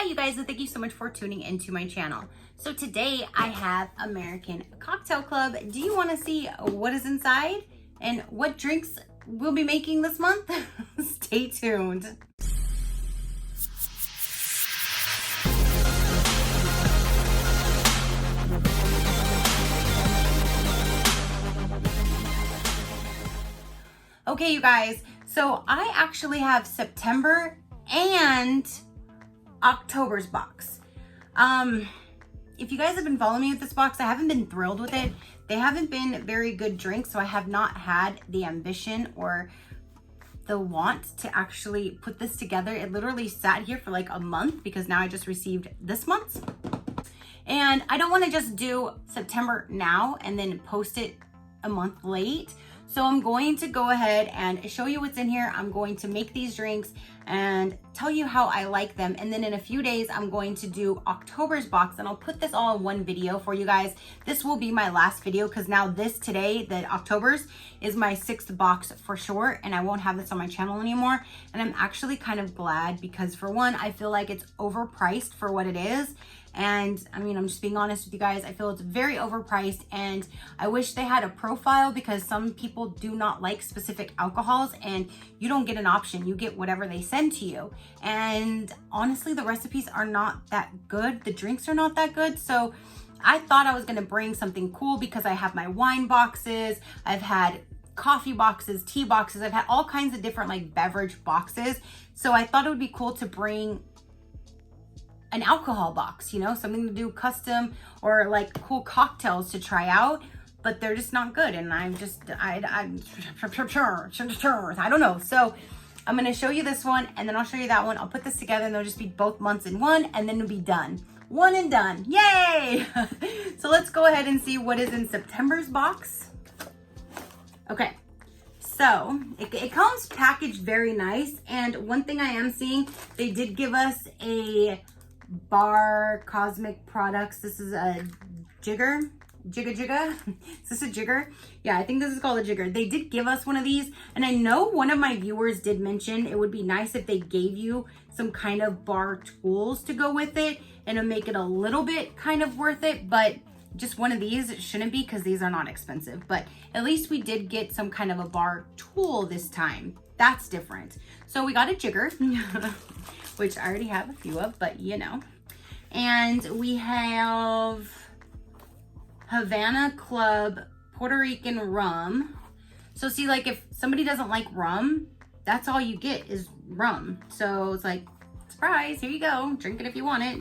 Hi you guys, and thank you so much for tuning into my channel. So today I have American Cocktail Club. Do you want to see what is inside and what drinks we'll be making this month? Stay tuned. Okay, you guys, so I actually have September and October's box. If you guys have been following me with this box, I haven't been thrilled with it. They haven't been very good drinks, so I have not had the ambition or the want to actually put this together. It literally sat here for like a month because now I just received this month's. And I don't want to just do September now and then post it a month late. So I'm going to go ahead and show you what's in here. I'm going to make these drinks and tell you how I like them. And then in a few days, I'm going to do October's box, and I'll put this all in one video for you guys. This will be my last video because now this today, the October's, is my 6th box for sure. And I won't have this on my channel anymore. And I'm actually kind of glad because for one, I feel like it's overpriced for what it is. And I mean, I'm just being honest with you guys. I feel it's very overpriced, and I wish they had a profile because some people do not like specific alcohols and you don't get an option. You get whatever they send to you. And honestly, the recipes are not that good. The drinks are not that good. So I thought I was gonna bring something cool because I have my wine boxes. I've had coffee boxes, tea boxes. I've had all kinds of different like beverage boxes. So I thought it would be cool to bring an alcohol box, you know, something to do custom or like cool cocktails to try out, but they're just not good. And I don't know. So I'm going to show you this one and then I'll show you that one. I'll put this together and they'll just be both months in one, and then it'll be done. One and done. Yay. So let's go ahead and see what is in September's box. Okay. So it comes packaged very nice. And one thing I am seeing, they did give us a Bar Cosmic Products. This is a jigger. Is this a jigger? Yeah, I think this is called a jigger. They did give us one of these, and I know one of my viewers did mention it would be nice if they gave you some kind of bar tools to go with it and to make it a little bit kind of worth it. But just one of these, it shouldn't be because these are not expensive. But at least we did get some kind of a bar tool this time. That's different. So we got a jigger, which I already have a few of, but you know. And we have Havana Club Puerto Rican rum. So see, like if somebody doesn't like rum, that's all you get is rum. So it's like, surprise, here you go. Drink it if you want it.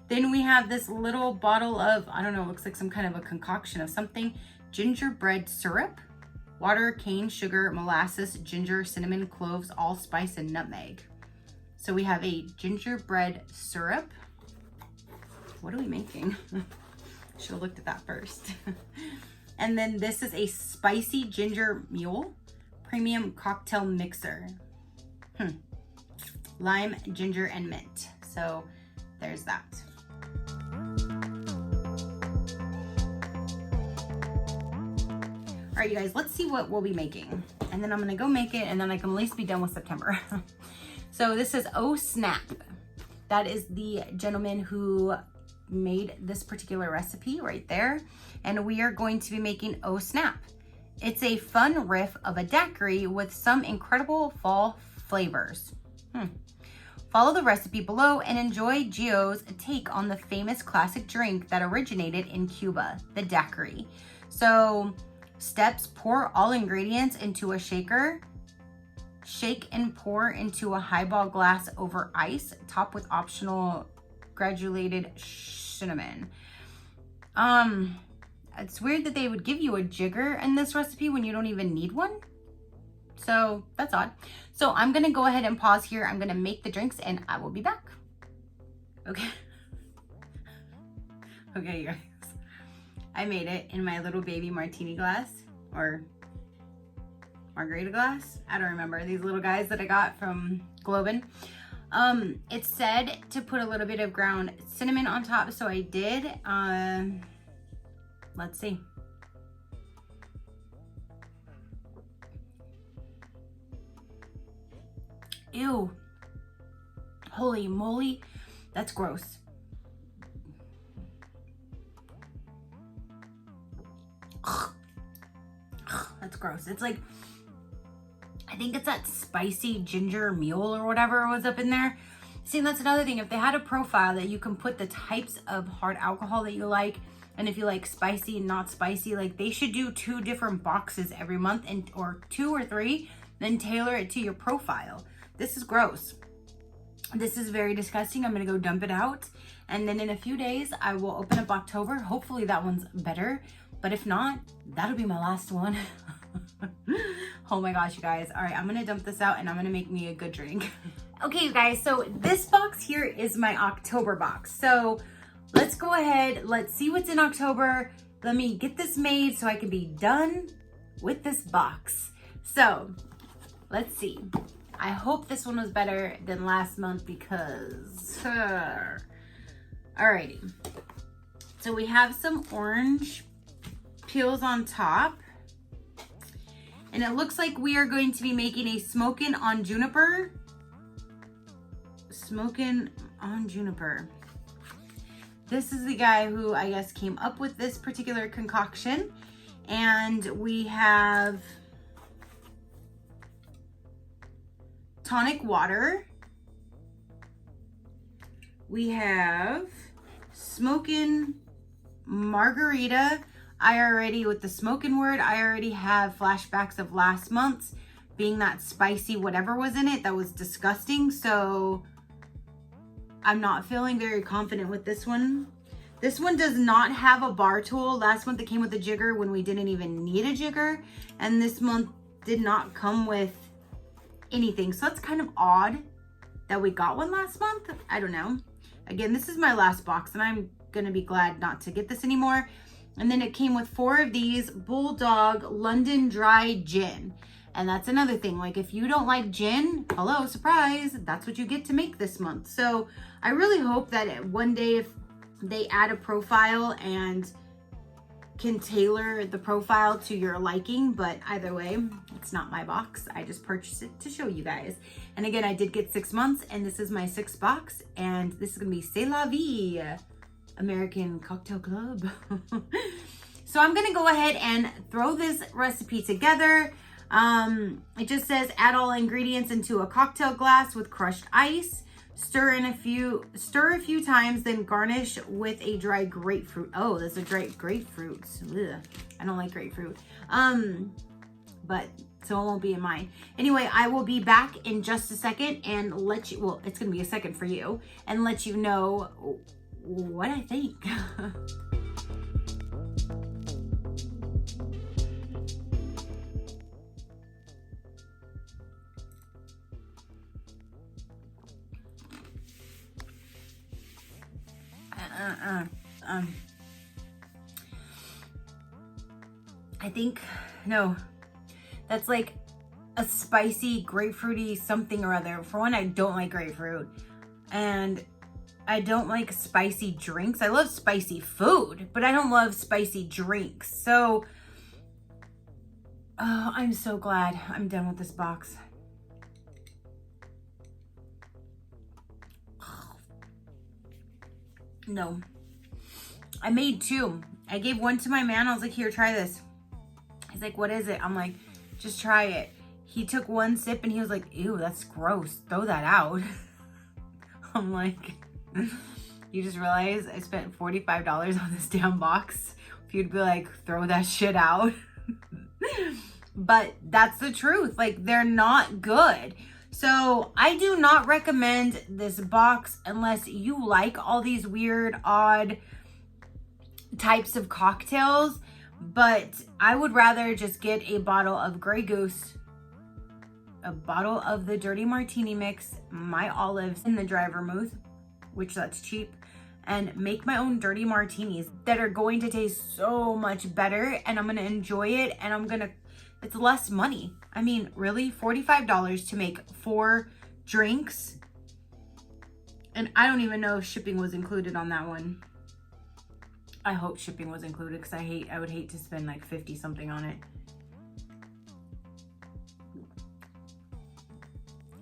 Then we have this little bottle of, I don't know, looks like some kind of a concoction of something. Gingerbread syrup. Water, cane, sugar, molasses, ginger, cinnamon, cloves, allspice, and nutmeg. So we have a gingerbread syrup. What are we making? Should have looked at that first. And then this is a spicy ginger mule premium cocktail mixer. Lime, ginger, and mint. So there's that. All right, you guys, let's see what we'll be making. And then I'm gonna go make it, and then I can at least be done with September. So this is Oh Snap. That is the gentleman who made this particular recipe right there. And we are going to be making Oh Snap. It's a fun riff of a daiquiri with some incredible fall flavors. Follow the recipe below and enjoy Gio's take on the famous classic drink that originated in Cuba, the daiquiri. So steps: pour all ingredients into a shaker. Shake and pour into a highball glass over ice. Top with optional granulated cinnamon. It's weird that they would give you a jigger in this recipe when you don't even need one. So that's odd. So I'm gonna go ahead and pause here. I'm gonna make the drinks and I will be back. Okay. Okay, you guys. I made it in my little baby martini glass, or margarita glass. I don't remember. These little guys that I got from Globin. It said to put a little bit of ground cinnamon on top, so I did. Let's see. Ew. Holy moly, that's gross. That's gross. It's like, I think it's that spicy ginger mule or whatever was up in there. See, that's another thing. If they had a profile that you can put the types of hard alcohol that you like, and if you like spicy and not spicy, like they should do 2 different boxes every month, and or 2 or 3, then tailor it to your profile. This is gross. This is very disgusting. I'm gonna go dump it out. And then in a few days, I will open up October. Hopefully that one's better. But if not, that'll be my last one. Oh my gosh, you guys. All right, I'm gonna dump this out and I'm gonna make me a good drink. Okay, you guys, so this box here is my October box. So let's go ahead, let's see what's in October. Let me get this made so I can be done with this box. So let's see. I hope this one was better than last month because, alrighty. So we have some orange peels on top. And it looks like we are going to be making a smokin' on juniper. Smokin' on juniper. This is the guy who I guess came up with this particular concoction. And we have tonic water. We have smokin' margarita. With the smoking word, I already have flashbacks of last month's, being that spicy whatever was in it. That was disgusting. So I'm not feeling very confident with this one. This one does not have a bar tool. Last month it came with a jigger when we didn't even need a jigger. And this month did not come with anything. So that's kind of odd that we got one last month. I don't know. Again, this is my last box and I'm going to be glad not to get this anymore. And then it came with 4 of these Bulldog London Dry Gin. And that's another thing. Like if you don't like gin, hello, surprise, that's what you get to make this month. So I really hope that one day if they add a profile and can tailor the profile to your liking. But either way, it's not my box. I just purchased it to show you guys. And again, I did get 6 months and this is my 6th box. And this is going to be C'est La Vie. American Cocktail Club. So I'm gonna go ahead and throw this recipe together. It just says add all ingredients into a cocktail glass with crushed ice. Stir a few times, then garnish with a dry grapefruit. Oh, there's a dry grapefruit. Ugh, I don't like grapefruit. But so it won't be in mine. Anyway, I will be back in just a second and let you. Well, it's gonna be a second for you and let you know what I think. I think, no, that's like a spicy grapefruity something or other. For one, I don't like grapefruit and I don't like spicy drinks. I love spicy food, but I don't love spicy drinks. So, oh, I'm so glad I'm done with this box. No, I made 2. I gave 1 to my man. I was like, here, try this. He's like, what is it? I'm like, just try it. He took 1 sip and he was like, ew, that's gross. Throw that out. I'm like, you just realize I spent $45 on this damn box. If you'd be like, throw that shit out. But that's the truth. Like, they're not good. So I do not recommend this box unless you like all these weird, odd types of cocktails. But I would rather just get a bottle of Grey Goose, a bottle of the Dirty Martini Mix, my olives, and the dry vermouth, which that's cheap, and make my own dirty martinis that are going to taste so much better, and I'm going to enjoy it, and it's less money. I mean, really, $45 to make 4 drinks, and I don't even know if shipping was included on that one. I hope shipping was included because I would hate to spend like 50 something on it.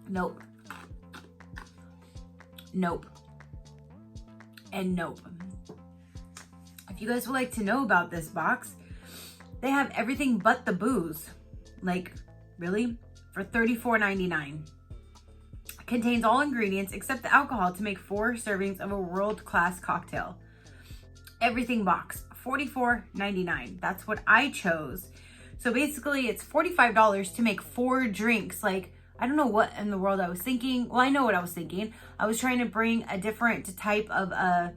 Nope. nope. And nope. If you guys would like to know about this box, they have everything but the booze. Like, really? For $34.99. Contains all ingredients except the alcohol to make 4 servings of a world-class cocktail. Everything box, $44.99. That's what I chose. So basically it's $45 to make 4 drinks. Like, I don't know what in the world I was thinking. Well, I know what I was thinking. I was trying to bring a different type of a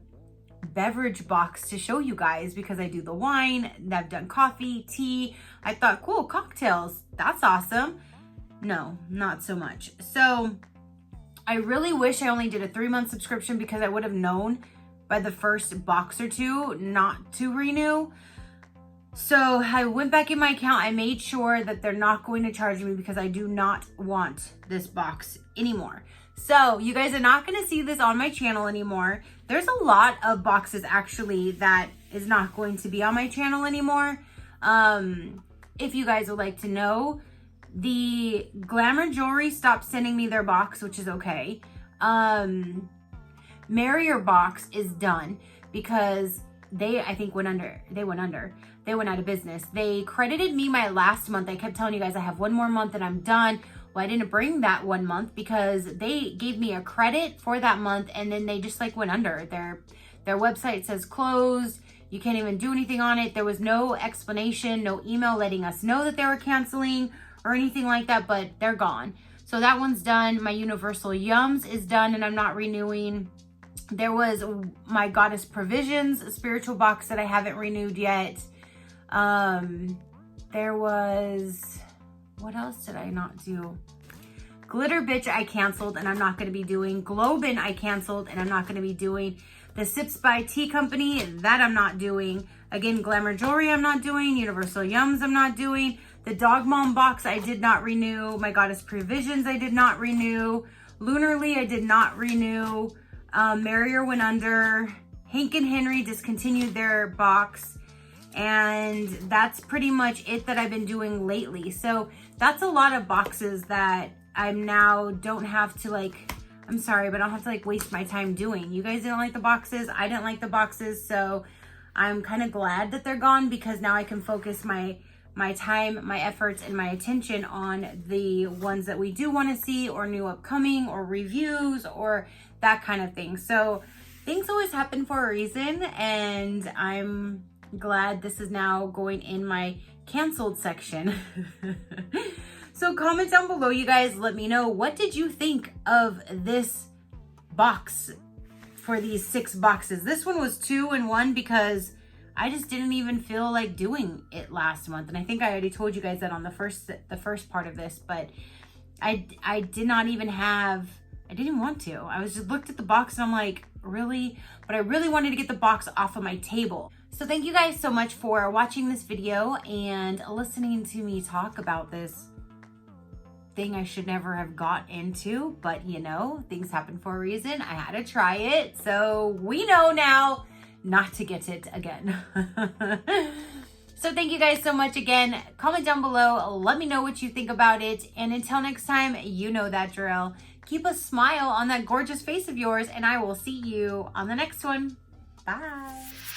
beverage box to show you guys because I do the wine, I've done coffee, tea. I thought, cool, cocktails, that's awesome. No, not so much. So I really wish I only did a 3-month subscription because I would have known by the first box or 2 not to renew. So I went back in my account. I made sure that they're not going to charge me because I do not want this box anymore. So you guys are not going to see this on my channel anymore. There's a lot of boxes actually that is not going to be on my channel anymore. If you guys would like to know, the Glamour Jewelry stopped sending me their box, which is okay. Merrier box is done because they, I think, went under. They went out of business. They credited me my last month. I kept telling you guys I have 1 more month and I'm done. Well, I didn't bring that 1 month because they gave me a credit for that month and then they just like went under. Their website says closed. You can't even do anything on it. There was no explanation, no email letting us know that they were canceling or anything like that, but they're gone. So that one's done. My Universal Yums is done and I'm not renewing. There was my Goddess Provisions spiritual box that I haven't renewed yet. There was, what else did I not do? Glitter Bitch I canceled and I'm not going to be doing. Globin I canceled and I'm not going to be doing. The Sips by Tea Company, that I'm not doing. Again, Glamour Jewelry I'm not doing. Universal Yums I'm not doing. The Dog Mom box I did not renew. My Goddess Provisions I did not renew. Lunarly I did not renew. Merrier went under. Hank and Henry discontinued their box. And that's pretty much it that I've been doing lately. So that's a lot of boxes that I'm now don't have to like, I'm sorry, but I don't have to like waste my time doing. You guys didn't like the boxes. I didn't like the boxes. So I'm kind of glad that they're gone because now I can focus my time, my efforts, and my attention on the ones that we do want to see or new upcoming or reviews or that kind of thing. So things always happen for a reason and I'm glad this is now going in my canceled section. So comment down below, you guys. Let me know, what did you think of this box for these 6 boxes? This one was 2 in 1 because I just didn't even feel like doing it last month. And I think I already told you guys that on the first part of this, but I did not even have, I didn't even want to. I was just looked at the box and I'm like, really? But I really wanted to get the box off of my table. So thank you guys so much for watching this video and listening to me talk about this thing I should never have got into, but you know, things happen for a reason. I had to try it. So we know now not to get it again. So thank you guys so much again. Comment down below. Let me know what you think about it. And until next time, you know that drill. Keep a smile on that gorgeous face of yours and I will see you on the next one. Bye.